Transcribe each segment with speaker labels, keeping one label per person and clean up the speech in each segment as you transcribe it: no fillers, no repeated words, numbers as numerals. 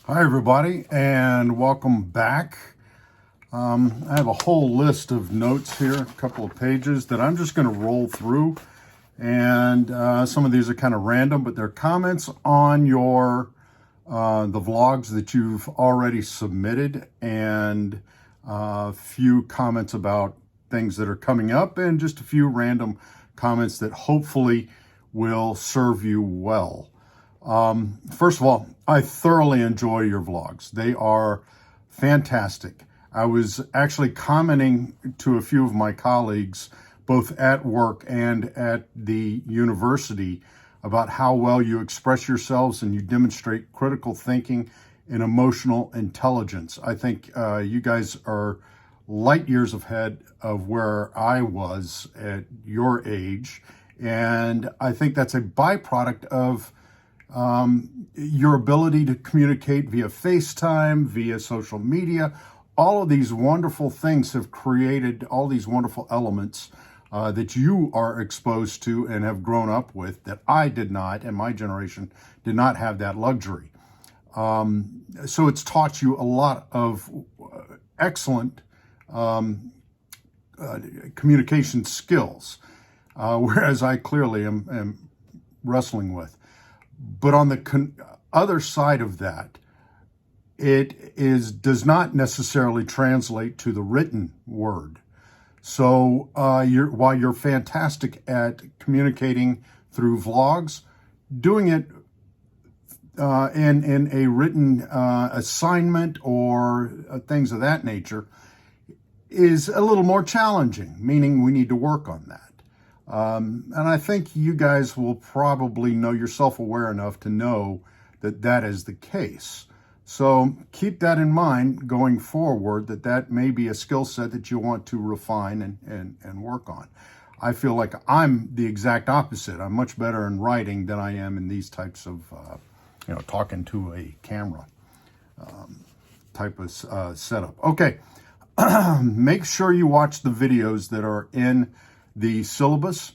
Speaker 1: Hi, everybody, and welcome back. I have a whole list of notes here, a couple of pages that I'm just going to roll through. And some of these are kind of random, but they're comments on the vlogs that you've already submitted, and a few comments about things that are coming up, and just a few random comments that hopefully will serve you well. First of all, I thoroughly enjoy your vlogs. They are fantastic. I was actually commenting to a few of my colleagues, both at work and at the university, about how well you express yourselves and you demonstrate critical thinking and emotional intelligence. I think you guys are light years ahead of where I was at your age. And I think that's a byproduct of your ability to communicate via FaceTime, via social media. All of these wonderful things have created all these wonderful elements that you are exposed to and have grown up with that I did not, and my generation did not have that luxury. So it's taught you a lot of excellent communication skills, whereas I clearly am wrestling with. But on the other side of that, it does not necessarily translate to the written word. So while you're fantastic at communicating through vlogs, doing it in a written assignment or things of that nature is a little more challenging, meaning we need to work on that. And I think you guys will probably know, you're self-aware enough to know that that is the case. So keep that in mind going forward, that may be a skill set that you want to refine and work on. I feel like I'm the exact opposite. I'm much better in writing than I am in these types of, talking to a camera type of setup. Okay, make sure you watch the videos that are in the syllabus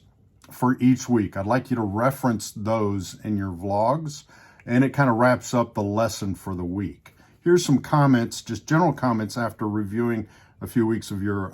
Speaker 1: for each week. I'd like you to reference those in your vlogs, and it kind of wraps up the lesson for the week. Here's some comments, just general comments after reviewing a few weeks of your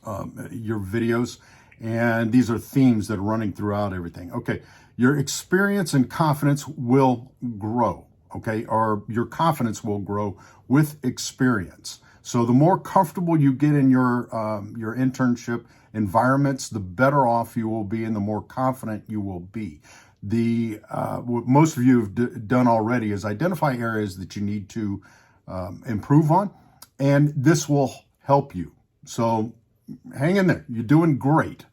Speaker 1: videos, and these are themes that are running throughout everything. Okay, your experience and confidence will grow, okay, or your confidence will grow with experience. So the more comfortable you get in your internship environments, the better off you will be and the more confident you will be. What most of you have done already is identify areas that you need to improve on, and this will help you. So hang in there. You're doing great.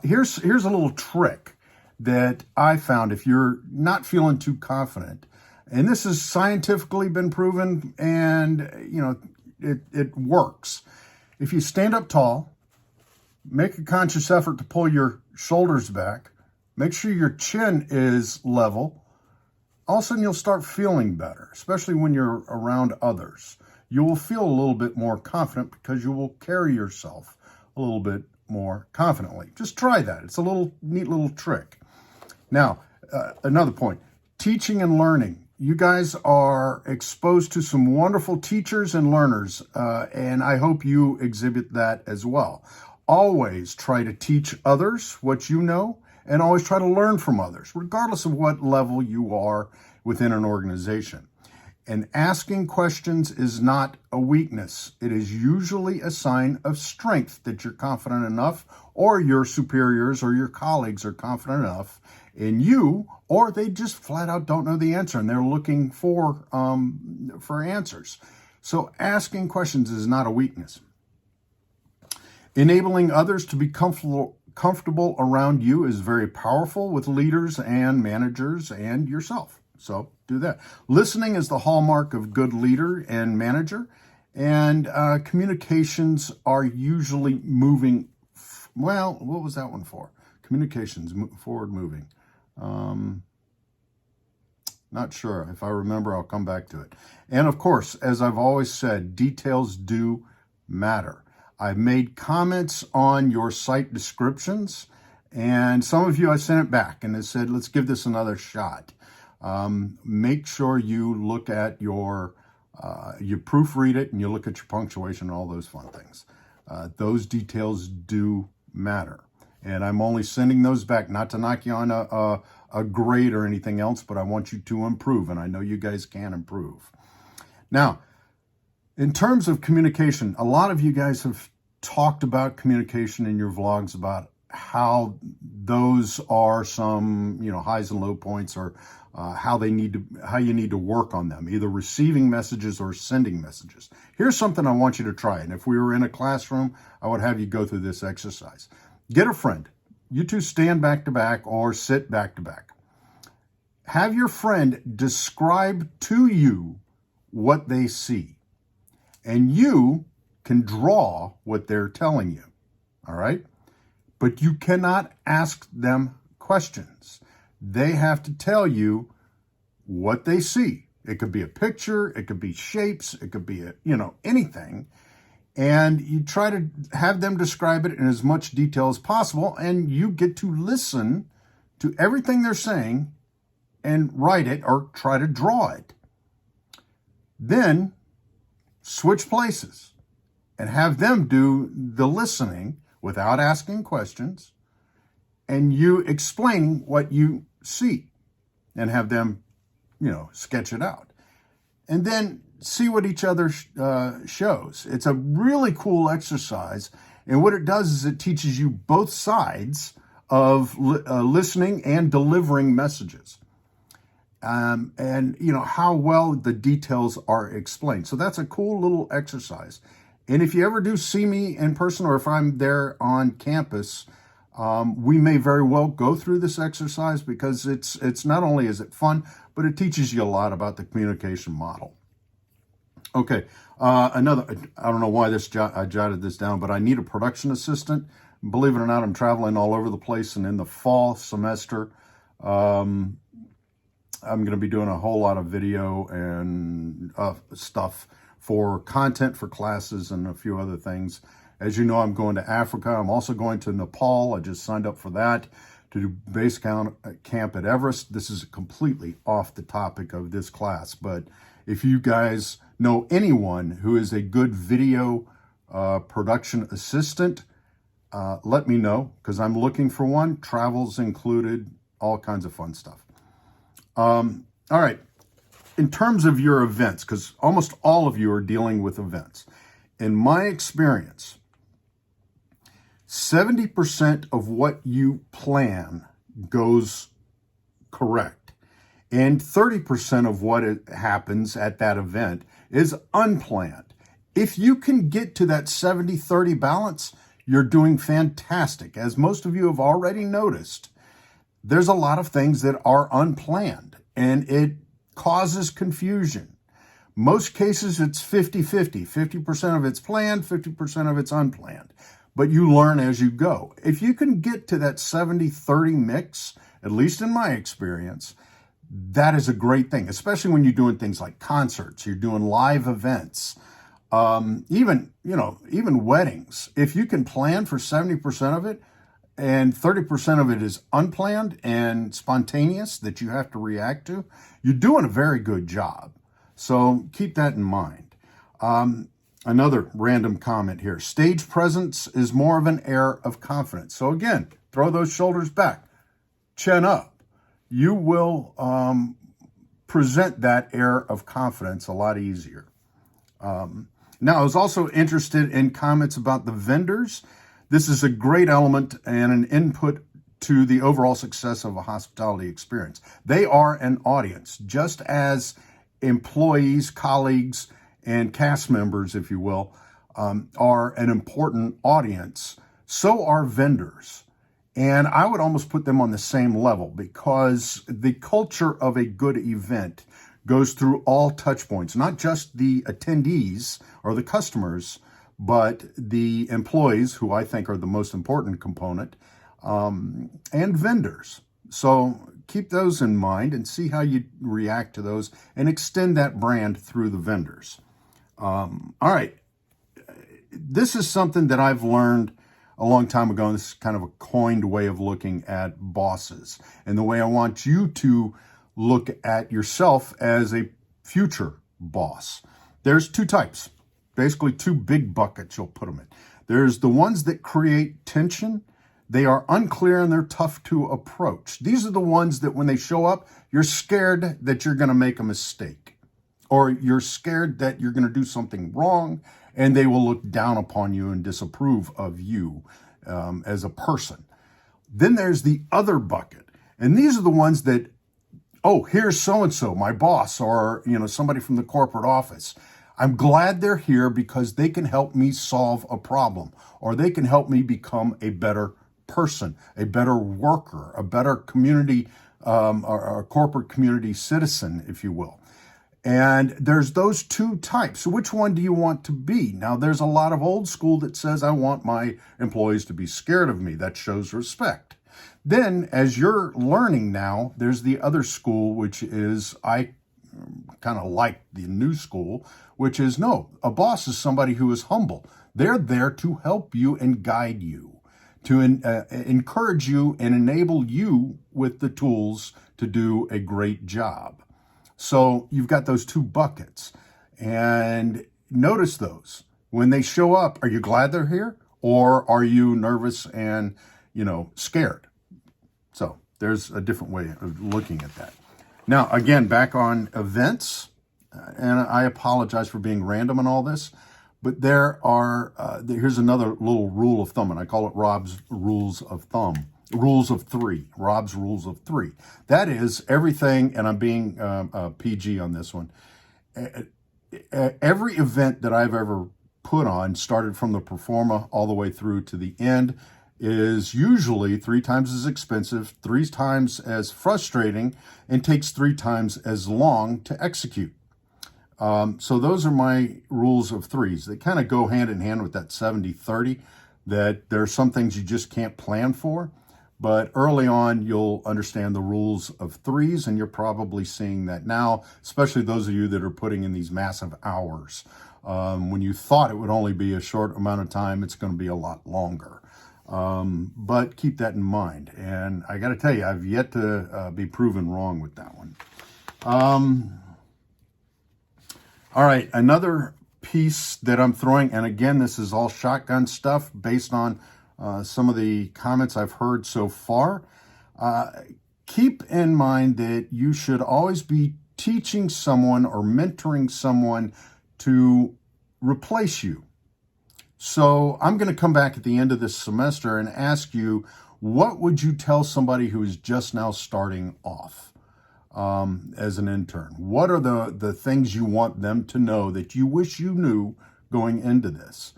Speaker 1: Here's a little trick that I found if you're not feeling too confident. And this has scientifically been proven, and it works. If you stand up tall, make a conscious effort to pull your shoulders back, make sure your chin is level, all of a sudden you'll start feeling better, especially when you're around others. You will feel a little bit more confident because you will carry yourself a little bit more confidently. Just try that. It's a neat little trick. Now, another point, teaching and learning. You guys are exposed to some wonderful teachers and learners, and I hope you exhibit that as well. Always try to teach others what you know, and always try to learn from others, regardless of what level you are within an organization. And asking questions is not a weakness. It is usually a sign of strength that you're confident enough, or your superiors or your colleagues are confident enough in you, or they just flat out don't know the answer and they're looking for answers. So asking questions is not a weakness. Enabling others to be comfortable around you is very powerful with leaders and managers and yourself. So do that. Listening is the hallmark of good leader and manager, and communications are usually moving. Well, what was that one for? Communications, forward moving. Not sure. If I remember, I'll come back to it. And of course, as I've always said, details do matter. I've made comments on your site descriptions, and some of you I sent it back and they said, let's give this another shot. Make sure you look at you proofread it and you look at your punctuation and all those fun things. Those details do matter. And I'm only sending those back, not to knock you on a grade or anything else, but I want you to improve, and I know you guys can improve. Now, in terms of communication, a lot of you guys have talked about communication in your vlogs, about how those are some, highs and low points, or how you need to work on them, either receiving messages or sending messages. Here's something I want you to try. And if we were in a classroom, I would have you go through this exercise. Get a friend. You two stand back to back or sit back to back. Have your friend describe to you what they see, and you can draw what they're telling you. All right? But you cannot ask them questions. They have to tell you what they see. It could be a picture, it could be shapes, it could be anything. And you try to have them describe it in as much detail as possible, and you get to listen to everything they're saying and write it or try to draw it. Then switch places and have them do the listening without asking questions, and you explaining what you see, and have them, sketch it out. And then see what each other shows. It's a really cool exercise. And what it does is it teaches you both sides of listening and delivering messages. And how well the details are explained. So that's a cool little exercise. And if you ever do see me in person, or if I'm there on campus, we may very well go through this exercise, because it's not only is it fun, but it teaches you a lot about the communication model. Okay, I don't know why I jotted this down, but I need a production assistant. Believe it or not, I'm traveling all over the place, and in the fall semester, I'm going to be doing a whole lot of video and stuff for content for classes and a few other things. As you know, I'm going to Africa. I'm also going to Nepal. I just signed up for that to do base camp at Everest. This is completely off the topic of this class, but if you guys know anyone who is a good video production assistant, let me know, because I'm looking for one. Travel's included, all kinds of fun stuff. All right. In terms of your events, because almost all of you are dealing with events, in my experience, 70% of what you plan goes correct, and 30% of what happens at that event is unplanned. If you can get to that 70-30 balance, you're doing fantastic. As most of you have already noticed, there's a lot of things that are unplanned, and it causes confusion. Most cases, it's 50-50. 50% of it's planned, 50% of it's unplanned. But you learn as you go. If you can get to that 70-30 mix, at least in my experience, that is a great thing, especially when you're doing things like concerts, you're doing live events, even weddings. If you can plan for 70% of it, and 30% of it is unplanned and spontaneous that you have to react to, you're doing a very good job. So keep that in mind. Another random comment here. Stage presence is more of an air of confidence. So again, throw those shoulders back, chin up. You will present that air of confidence a lot easier. Now, I was also interested in comments about the vendors. This is a great element and an input to the overall success of a hospitality experience. They are an audience, just as employees, colleagues, and cast members, if you will, are an important audience. So are vendors. And I would almost put them on the same level, because the culture of a good event goes through all touch points, not just the attendees or the customers, but the employees, who I think are the most important component, and vendors. So keep those in mind and see how you react to those, and extend that brand through the vendors. All right. This is something that I've learned a long time ago, and this is kind of a coined way of looking at bosses, and the way I want you to look at yourself as a future boss. There's two types, basically two big buckets you'll put them in. There's the ones that create tension. They are unclear and they're tough to approach. These are the ones that when they show up, you're scared that you're going to make a mistake, or you're scared that you're going to do something wrong, and they will look down upon you and disapprove of you as a person. Then there's the other bucket, and these are the ones that, oh, here's so-and-so, my boss, or somebody from the corporate office. I'm glad they're here because they can help me solve a problem, or they can help me become a better person, a better worker, a better community, or a corporate community citizen, if you will. And there's those two types. Which one do you want to be? Now, there's a lot of old school that says, I want my employees to be scared of me. That shows respect. Then, as you're learning now, there's the other school, which is, I kind of like the new school, which is, no, a boss is somebody who is humble. They're there to help you and guide you, to encourage you and enable you with the tools to do a great job. So you've got those two buckets, and notice those. When they show up, are you glad they're here, or are you nervous and, scared? So there's a different way of looking at that. Now, again, back on events, and I apologize for being random in all this, but here's another little rule of thumb, and I call it Rob's rules of thumb. Rules of three, Rob's rules of three. That is everything, and I'm being PG on this one. Every event that I've ever put on, started from the performa all the way through to the end, is usually 3 times as expensive, 3 times as frustrating, and takes 3 times as long to execute. So those are my rules of threes. They kind of go hand in hand with that 70-30, that there are some things you just can't plan for. But early on, you'll understand the rules of threes, and you're probably seeing that now, especially those of you that are putting in these massive hours. When you thought it would only be a short amount of time, it's going to be a lot longer. But keep that in mind. And I got to tell you, I've yet to be proven wrong with that one. All right, another piece that I'm throwing, and again, this is all shotgun stuff based on some of the comments I've heard so far. Keep in mind that you should always be teaching someone or mentoring someone to replace you. So I'm going to come back at the end of this semester and ask you, what would you tell somebody who is just now starting off as an intern? What are the things you want them to know that you wish you knew going into this?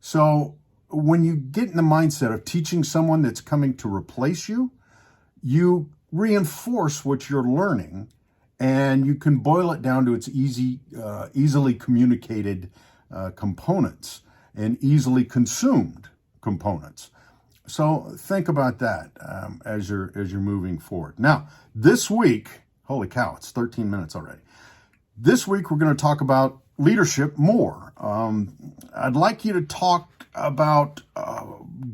Speaker 1: So when you get in the mindset of teaching someone that's coming to replace you, you reinforce what you're learning, and you can boil it down to its easily communicated components and easily consumed components. So think about that as you're moving forward. Now, this week, holy cow, it's 13 minutes already. This week, we're going to talk about leadership more. I'd like you to talk about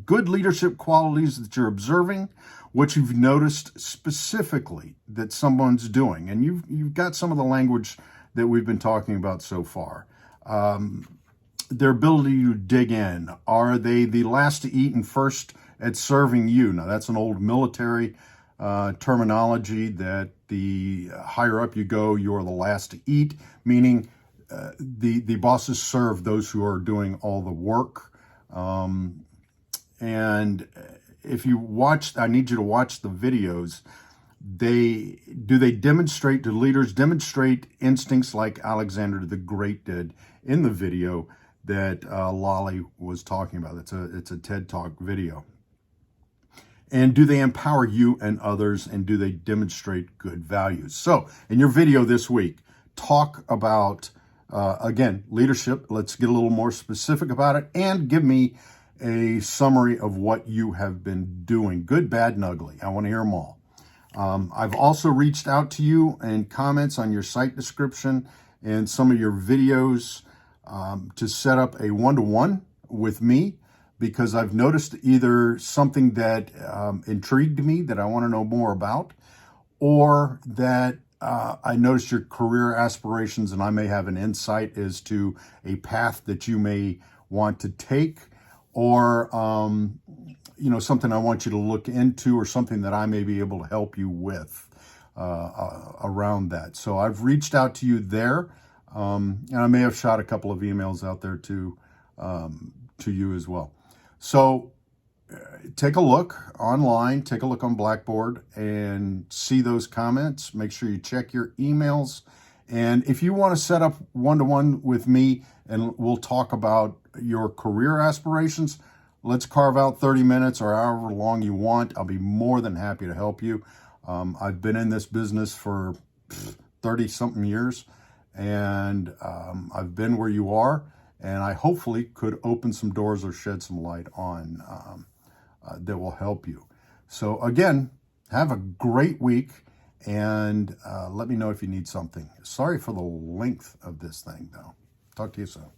Speaker 1: good leadership qualities that you're observing, what you've noticed specifically that someone's doing. And you've got some of the language that we've been talking about so far. Their ability to dig in. Are they the last to eat and first at serving you? Now, that's an old military terminology that the higher up you go, you're the last to eat, meaning the bosses serve those who are doing all the work. And if you watch, I need you to watch the videos. Do leaders demonstrate instincts like Alexander the Great did in the video that Lolly was talking about? It's a TED Talk video. And do they empower you and others, and do they demonstrate good values? So in your video this week, talk about, again, leadership. Let's get a little more specific about it, and give me a summary of what you have been doing, good, bad, and ugly. I want to hear them all. I've also reached out to you in comments on your site description and some of your videos to set up a one-to-one with me, because I've noticed either something that intrigued me that I want to know more about, or that I noticed your career aspirations, and I may have an insight as to a path that you may want to take, or something I want you to look into, or something that I may be able to help you with around that. So I've reached out to you there, and I may have shot a couple of emails out there to you as well. So take a look online, take a look on Blackboard and see those comments. Make sure you check your emails. And if you want to set up one-to-one with me and we'll talk about your career aspirations, let's carve out 30 minutes or however long you want. I'll be more than happy to help you. I've been in this business for 30-something years, and I've been where you are, and I hopefully could open some doors or shed some light on that will help you. So again, have a great week, and let me know if you need something. Sorry for the length of this thing, though. Talk to you soon.